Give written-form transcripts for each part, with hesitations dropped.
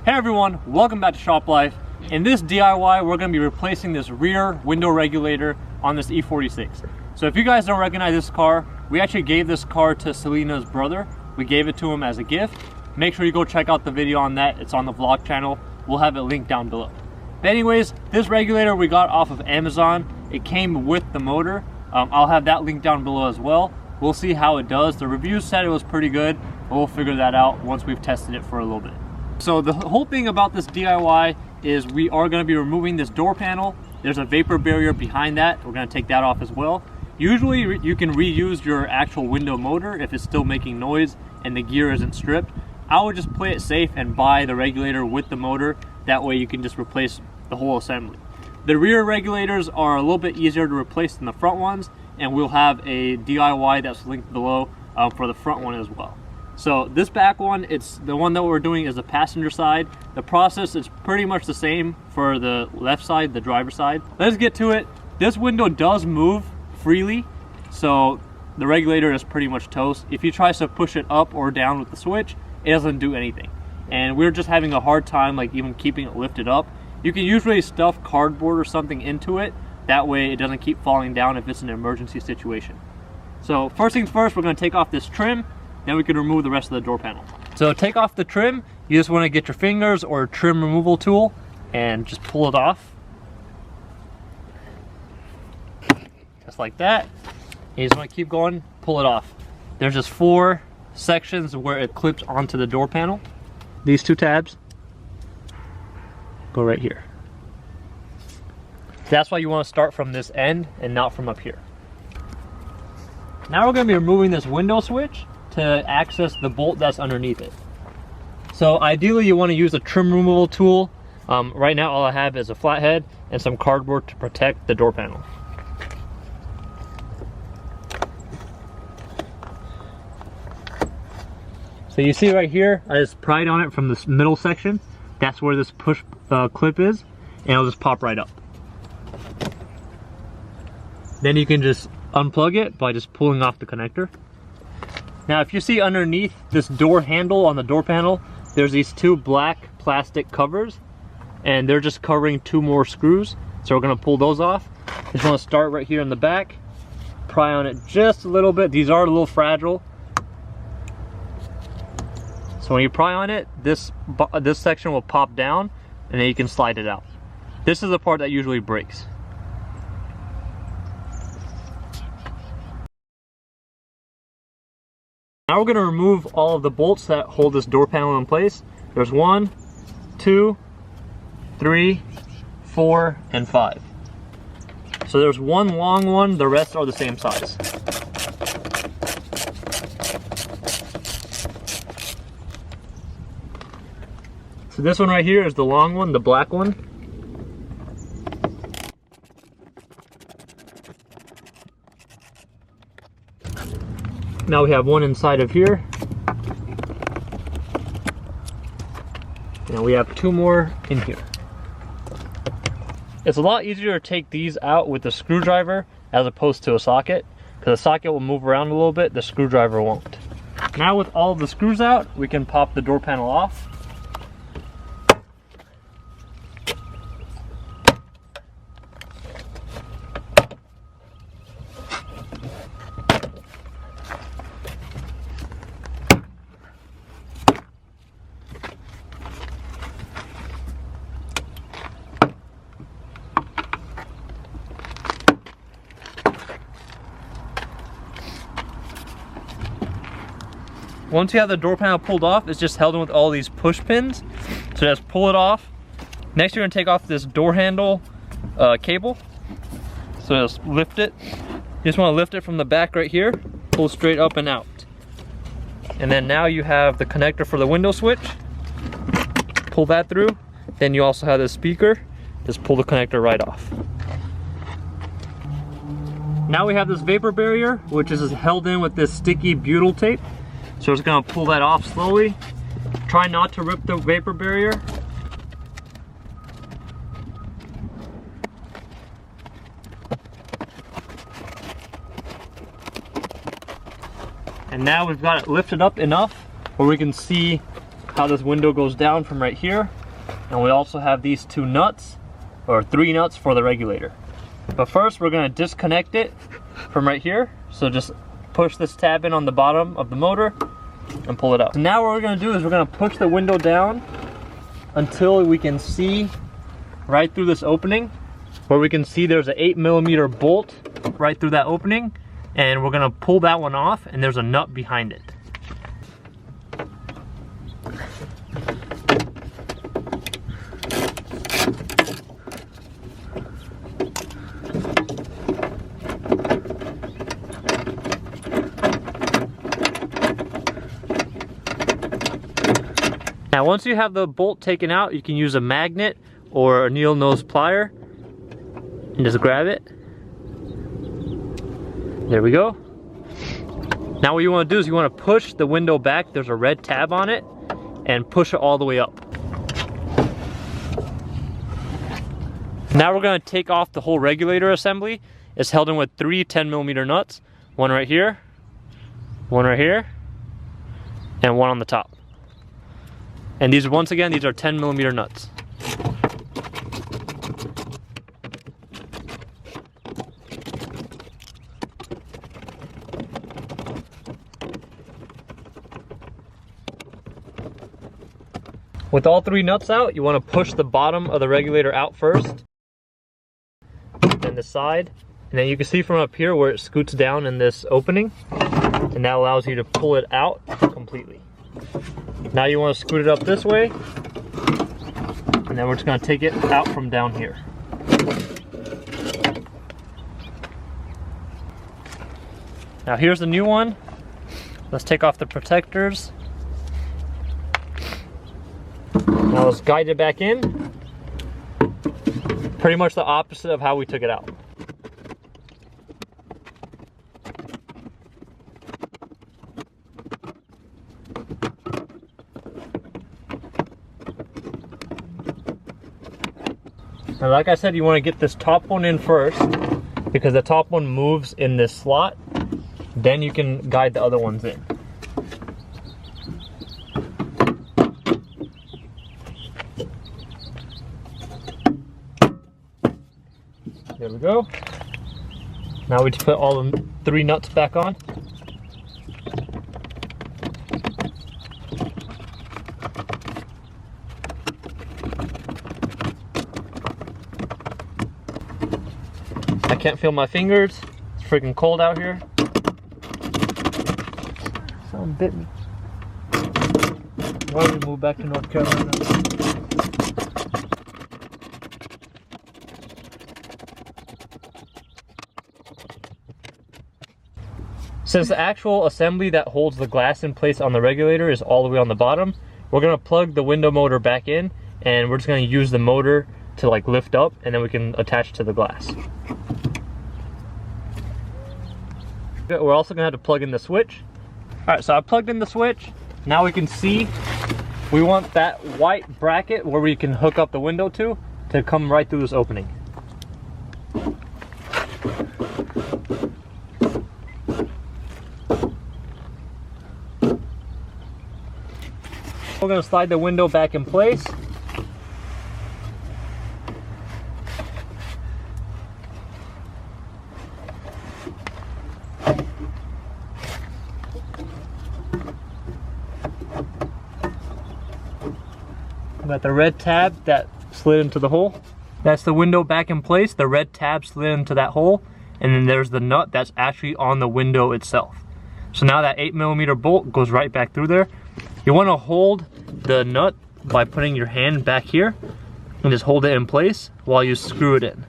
Hey everyone, welcome back to Shop Life. In this DIY, we're going to be replacing this rear window regulator on this E46. So if you guys don't recognize this car, we actually gave this car to Selena's brother. We gave it to him as a gift. Make sure you go check out the video on that. It's on the vlog channel. We'll have it linked down below. But anyways, this regulator we got off of Amazon. It came with the motor. I'll have that link down below as well. We'll see how it does. The reviews said it was pretty good, but we'll figure that out once we've tested it for a little bit. So the whole thing about this DIY is we are going to be removing this door panel. There's a vapor barrier behind that. We're going to take that off as well. Usually you can reuse your actual window motor if it's still making noise and the gear isn't stripped. I would just play it safe and buy the regulator with the motor. That way you can just replace the whole assembly. The rear regulators are a little bit easier to replace than the front ones, and we'll have a DIY that's linked below for the front one as well. So this back one, it's the one that we're doing is the passenger side. The process is pretty much the same for the left side, the driver's side. Let's get to it. This window does move freely, so the regulator is pretty much toast. If you try to push it up or down with the switch, it doesn't do anything. And we're just having a hard time like even keeping it lifted up. You can usually stuff cardboard or something into it. That way it doesn't keep falling down if it's an emergency situation. So first things first, we're going to take off this trim. Then we can remove the rest of the door panel. So take off the trim. You just want to get your fingers or a trim removal tool and just pull it off. Just like that. You just want to keep going, pull it off. There's just 4 sections where it clips onto the door panel. These 2 tabs go right here. That's why you want to start from this end and not from up here. Now we're going to be removing this window switch to access the bolt that's underneath it. So ideally you want to use a trim removal tool. Right now all I have is a flathead and some cardboard to protect the door panel. So you see right here, I just pried on it from this middle section. That's where this push clip is, and it'll just pop right up. Then you can just unplug it by just pulling off the connector. Now if you see underneath this door handle on the door panel, there's these 2 black plastic covers, and they're just covering 2 more screws. So we're going to pull those off. Just want to start right here in the back, pry on it just a little bit. These are a little fragile. So when you pry on it, this section will pop down, and then you can slide it out. This is the part that usually breaks. Now we're going to remove all of the bolts that hold this door panel in place. There's 1, 2, 3, 4, and 5. So there's 1 long one, the rest are the same size. So this one right here is the long one, the black one. Now we have 1 inside of here. And we have 2 more in here. It's a lot easier to take these out with a screwdriver as opposed to a socket, because the socket will move around a little bit, the screwdriver won't. Now with all of the screws out, we can pop the door panel off. Once you have the door panel pulled off, it's just held in with all these push pins. So just pull it off. Next you're going to take off this door handle cable. So just lift it. You just want to lift it from the back right here, pull straight up and out. And then now you have the connector for the window switch. Pull that through. Then you also have the speaker. Just pull the connector right off. Now we have this vapor barrier, which is held in with this sticky butyl tape. So we're just going to pull that off slowly. Try not to rip the vapor barrier. And now we've got it lifted up enough where we can see how this window goes down from right here. And we also have these 2 nuts, or 3 nuts for the regulator. But first we're gonna disconnect it from right here. So just push this tab in on the bottom of the motor and pull it up. So now what we're gonna do is we're gonna push the window down until we can see right through this opening, where we can see there's an 8mm bolt right through that opening, and we're gonna pull that one off, and there's a nut behind it. Now once you have the bolt taken out, you can use a magnet or a needle-nose plier and just grab it. There we go. Now what you want to do is you want to push the window back. There's a red tab on it, and push it all the way up. Now we're going to take off the whole regulator assembly. It's held in with 3 10mm nuts. One right here, one right here, and one on the top. And these, once again, these are 10mm nuts. With all 3 nuts out, you want to push the bottom of the regulator out first, and the side, and then you can see from up here where it scoots down in this opening, and that allows you to pull it out completely. Now you want to scoot it up this way, and then we're just going to take it out from down here. Now here's the new one. Let's take off the protectors. Now let's guide it back in. Pretty much the opposite of how we took it out. And like I said, you want to get this top one in first, because the top one moves in this slot. Then you can guide the other ones in. There we go. Now we just put all the 3 nuts back on. I can't feel my fingers. It's freaking cold out here. Someone bit me. Why don't we move back to North Carolina? Since the actual assembly that holds the glass in place on the regulator is all the way on the bottom, we're going to plug the window motor back in, and we're just going to use the motor to like lift up, and then we can attach to the glass. We're also going to have to plug in the switch. Alright, so I plugged in the switch. Now we can see we want that white bracket where we can hook up the window to come right through this opening. We're going to slide the window back in place. Got the red tab that slid into the hole. That's the window back in place. The red tab slid into that hole, and then there's the nut that's actually on the window itself. So now that 8mm bolt goes right back through there. You want to hold the nut by putting your hand back here and just hold it in place while you screw it in.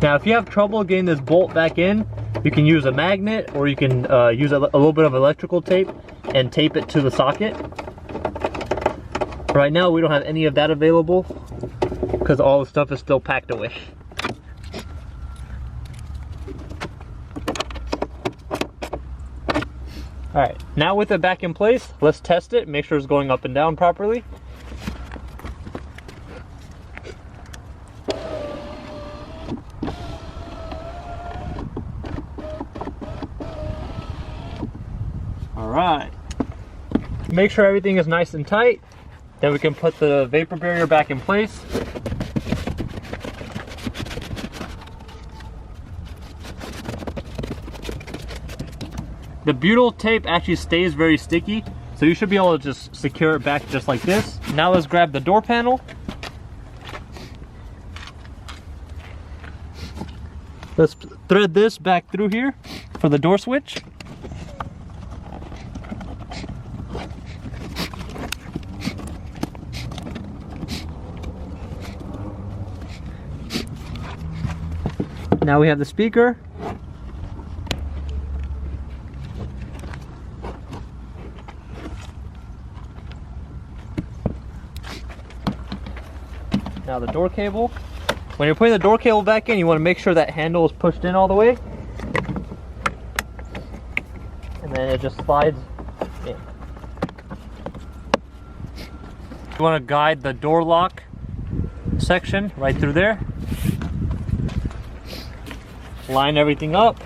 Now if you have trouble getting this bolt back in, you can use a magnet, or you can use a little bit of electrical tape and tape it to the socket. Right now we don't have any of that available because all the stuff is still packed away. Alright, now with it back in place, let's test it, make sure it's going up and down properly. right. Make sure everything is nice and tight. Then we can put the vapor barrier back in place. The butyl tape actually stays very sticky, so you should be able to just secure it back just like this. Now let's grab the door panel. Let's thread this back through here for the door switch. Now we have the speaker. Now the door cable. When you're putting the door cable back in, you want to make sure that handle is pushed in all the way. And then it just slides in. You want to guide the door lock section right through there. Line everything up.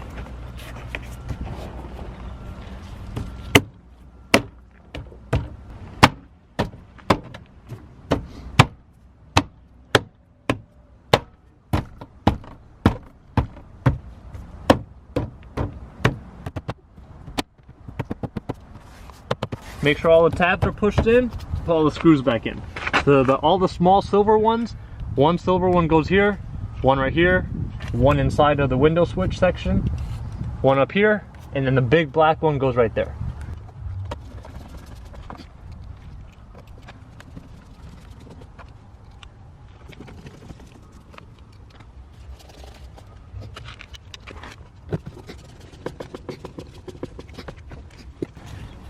Make sure all the tabs are pushed in, put all the screws back in. All the small silver ones, one silver one goes here, one right here, one inside of the window switch section, one up here, and then the big black one goes right there.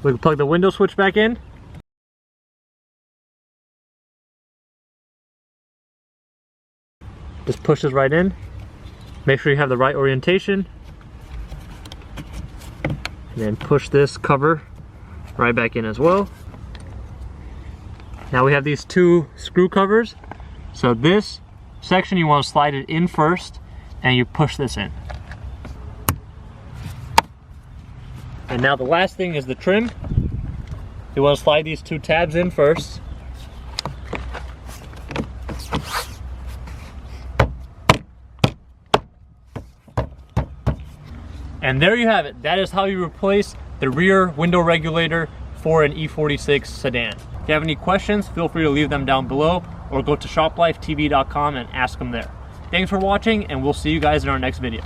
We can plug the window switch back in. Just pushes right in. Make sure you have the right orientation. And then push this cover right back in as well. Now we have these two screw covers. So this section you want to slide it in first and you push this in. And now the last thing is the trim. You want to slide these two tabs in first. And there you have it. That is how you replace the rear window regulator for an E46 sedan. If you have any questions, feel free to leave them down below or go to shoplifetv.com and ask them there. Thanks for watching, and we'll see you guys in our next video.